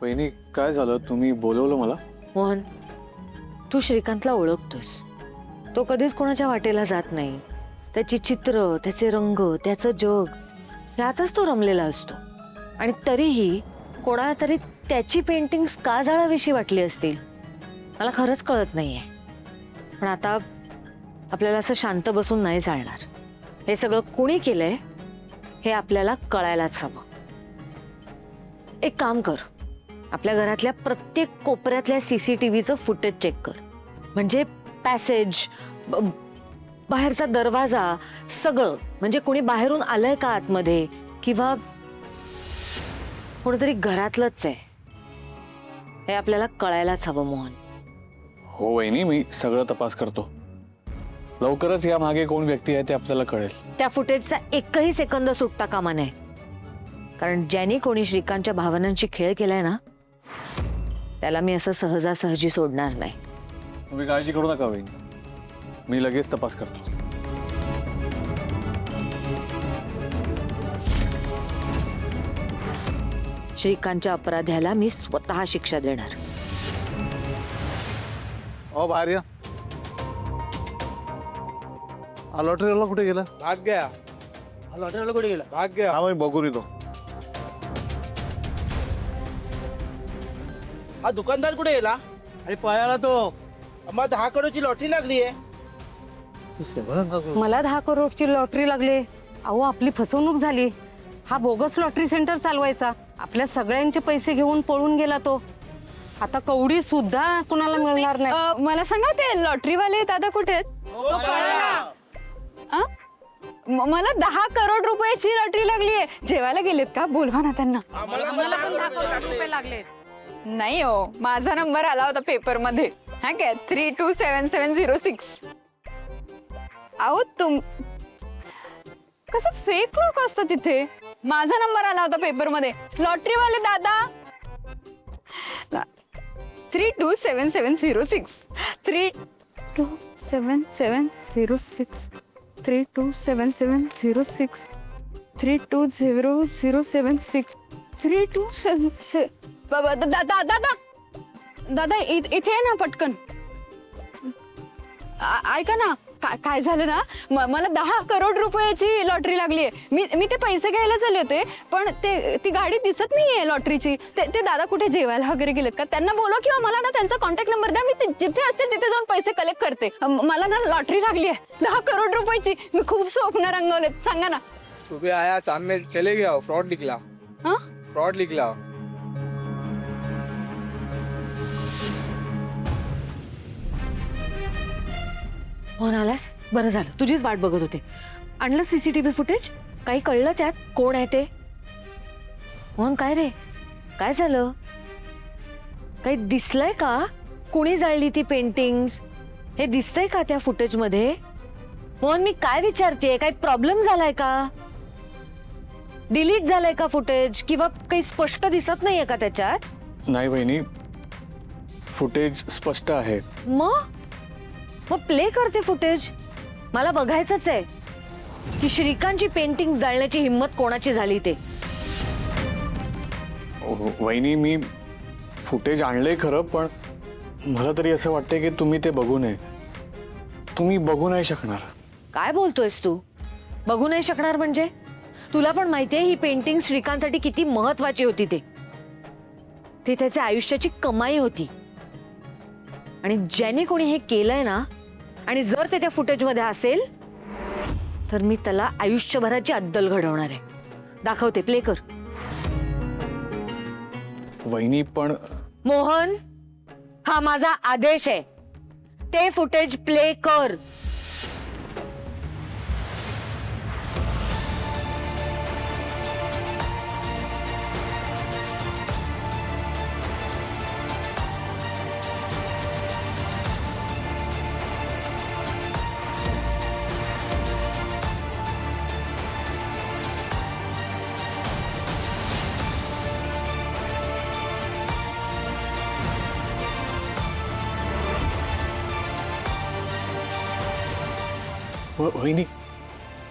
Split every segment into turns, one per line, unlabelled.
वहिनी काय झालं, तुम्ही बोलवलं मला?
मोहन, तू श्रीकांतला ओळखतोस. तो कधीच कोणाच्या वाटेला जात नाही. त्याची चित्र, त्याचे रंग, त्याचं जग यातच तो रमलेला असतो. आणि तरीही कोणाला तरी त्याची पेंटिंग्स का जाळावीशी वाटली असतील मला खरंच कळत नाहीये. पण आता आपल्याला असं शांत बसून नाही चालणार. हे सगळं कुणी केलंय हे आपल्याला कळायलाच हवं. एक काम कर, आपल्या घरातल्या प्रत्येक कोपऱ्यातल्या CCTVचं फुटेज चेक कर. म्हणजे पॅसेज, बाहेरचा दरवाजा, सगळं. म्हणजे कोणी बाहेरून आलंय का आतमध्ये, किंवा कोणीतरी घरातलंच आहे हे आपल्याला कळायलाच हवं. मोहन,
हो वहिनी, मी सगळं तपास करतो. लवकरच या मागे कोण व्यक्ती आहे ते आपल्याला कळेल.
त्या फुटेजचा एकही सेकंद सुटता कामा नये. कारण ज्यांनी कोणी श्रीकांतच्या भावनांशी खेळ केलाय ना, त्याला मी असं सहजासहजी सोडणार नाही.
तुम्ही काळजी करू नका वहिनी, मी लगेच तपास करतो.
श्रीकांतच्या अपराध्याला मी स्वतः शिक्षा देणार.
ओ बाहेर या. लॉटरीला कुठे गेला?
भाग गया. लॉटरीला कुठे गेला? भाग गया.
हा, मी बघून येतो.
हा दुकानदार कुठे गेला? अरे पळाला तो. मग 10 करोडची लॉटरी लागली आहे.
मला 10 करोडची लॉटरी लागली. अहो, आपली फसवणूक झाली. हा बोगस लॉटरी सेंटर चालवायचा. आपल्या सगळ्यांचे पैसे घेऊन पळून गेला तो. आता कवडी सुद्धा कुणाला मिळणार नाही.
मला सांगा, ते लॉटरीवाले दादा कुठे आहेत? मला 10 करोड रुपयाची लॉटरी लागली आहे. जेवायला गेलेत का? बोलवा ना त्यांना.
मला पण 10 करोड रुपये लागले.
नाही हो, माझा नंबर आला होता पेपर मध्ये. हा काय 327706. अहो कसं फेक लोक असतात तिथे. माझा नंबर आला होता पेपर मध्ये. लॉटरीवाले दादा 327706 327706 327706 320076 3277. दादा इथे आहे ना पटकन. ऐका ना, काय झालं ना, मला 10 करोड रुपयाची लॉटरी लागली आहे. मी ते पैसे घ्यायला चालले होते, पण ती गाडी दिसत नाहीये लॉटरीची. ते दादा कुठे जेवायला वगैरे गेलेत का? त्यांना बोलवा, किंवा मला ना त्यांचा कॉन्टॅक्ट नंबर द्या. मी जिथे असतील तिथे जाऊन पैसे कलेक्ट करते. मला ना लॉटरी लागली आहे 10 करोड रुपयाची. मी खूप स्वप्न रंगवलेत. सांगा ना.
सुबह आया, चांद में चले गया, फ्रॉड निकला.
हा,
फ्रॉड निकला.
मोहन, आलास? बरं झालं, तुझीच वाट बघत होते. आणलं CCTV फुटेज? काही कळलं त्यात कोण आहे ते? मोहन, काय रे, काय झालं? काही दिसलंय का? कुणी जाळली ती पेंटिंग्स हे दिसतंय का त्या फुटेज मध्ये? मोहन, मी काय विचारतेय, काही प्रॉब्लेम झालाय का? डिलीट झालंय का फुटेज, किंवा काही स्पष्ट दिसत नाहीये का त्याच्यात?
नाही वहिनी, फुटेज स्पष्ट आहे.
मग प्ले करते फुटेज. मला बघायचंच आहे की श्रीकांतची पेंटिंग जाळण्याची हिम्मत कोणाची झाली ते.
वहिनी, मी फुटेज आणलंय खरं, पण मला तरी असं वाटतंय की तुम्ही ते बघू नये. तुम्ही बघू नाही शकणार.
काय बोलतोयस तू? बघू नाही शकणार म्हणजे? तुला पण माहितीये ही पेंटिंग श्रीकांतसाठी किती महत्वाची होती. ते त्याच्या आयुष्याची कमाई होती. आणि ज्याने कोणी हे केलंय ना, आणि जर ते त्या फुटेज मध्ये असेल तर मी त्याला आयुष्यभराची अद्दल घडवणार आहे. दाखवते, प्ले कर.
वहिनी पण
मोहन, हा माझा आदेश आहे. ते फुटेज प्ले कर.
वहिनी,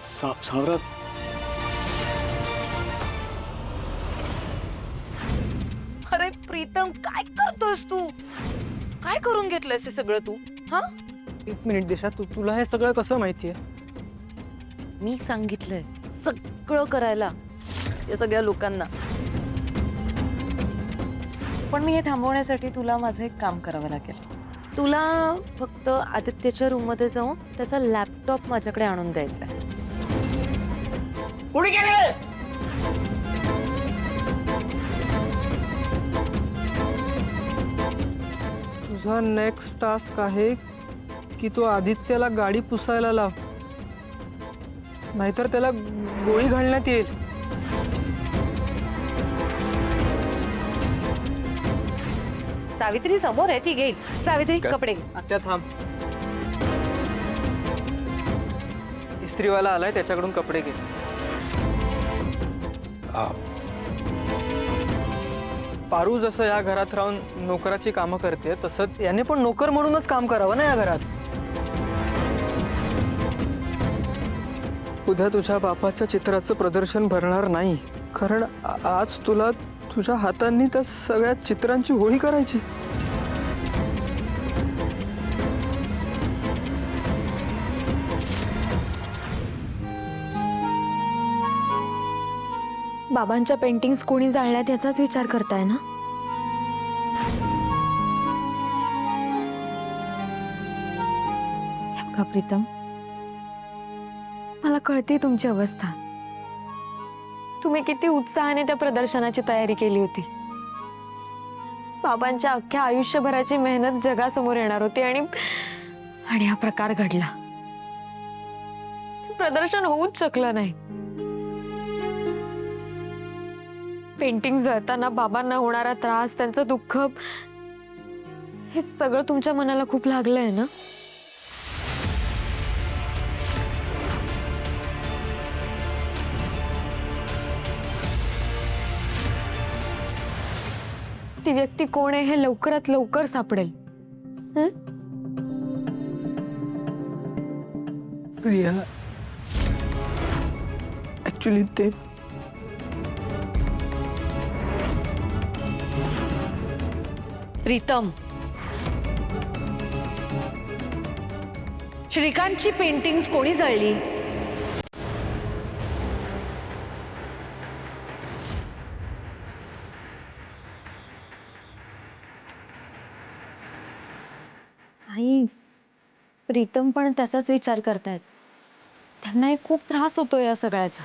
सावरात.
अरे प्रीत,
प्रीतम काय करतोस तू? काय करून घेतलंयस हे सगळं तू? हा?
एक मिनिट दिशा, तुला हे सगळं कसं माहितीये?
मी सांगितलंय सगळं करायला या सगळ्या लोकांना. पण मी हे थांबवण्यासाठी तुला माझं एक काम करावं लागेल. तुला फक्त आदित्यच्या रूम मध्ये जाऊन त्याचा लॅपटॉप माझ्याकडे आणून द्यायचा आहे.
कुणी गेले? तुझा नेक्स्ट टास्क आहे की तो आदित्यला गाडी पुसायला लाव, नाहीतर त्याला गोळी घालण्यात येईल.
सावित्री समोर आहे, ती घेईल. सावित्री कपडे घे.
आत्या थांब. इस्त्रीवाला आलाय, त्याच्याकडून कपडे घे. पारू जसं या घरात राहून नोकराची कामं करते, तसंच याने पण नोकर म्हणूनच काम करावं ना या घरात. उद्या तुझ्या बापाच्या चित्राचं प्रदर्शन भरणार नाही, कारण आज तुला तुझ्या हातांनी त्या सगळ्या चित्रांची होळी करायची.
बाबांच्या पेंटिंग्स कोणी जाळल्यात याचाच विचार करताय ना? हे बघा प्रीतम, मला कळते तुमची अवस्था. तुम्ही किती उत्साहाने त्या प्रदर्शनाची तयारी केली होती. बाबांच्या अख्ख्या आयुष्यभराची मेहनत जगासमोर येणार होती आणि हा प्रकार घडला. प्रदर्शन होऊच शकलं नाही. पेंटिंग जळताना बाबांना होणारा त्रास, त्यांचं दुःख, हे सगळं तुमच्या मनाला खूप लागलंय ना? ती व्यक्ती कोण आहे हे लवकरात लवकर सापडेल.
प्रिया, ऍक्च्युली ते
प्रीतम, श्रीकांतची पेंटिंग्स कोणी जळली?
आई, प्रीतम पण त्याचाच विचार करतायत. त्यांना खूप त्रास होतो या सगळ्याचा.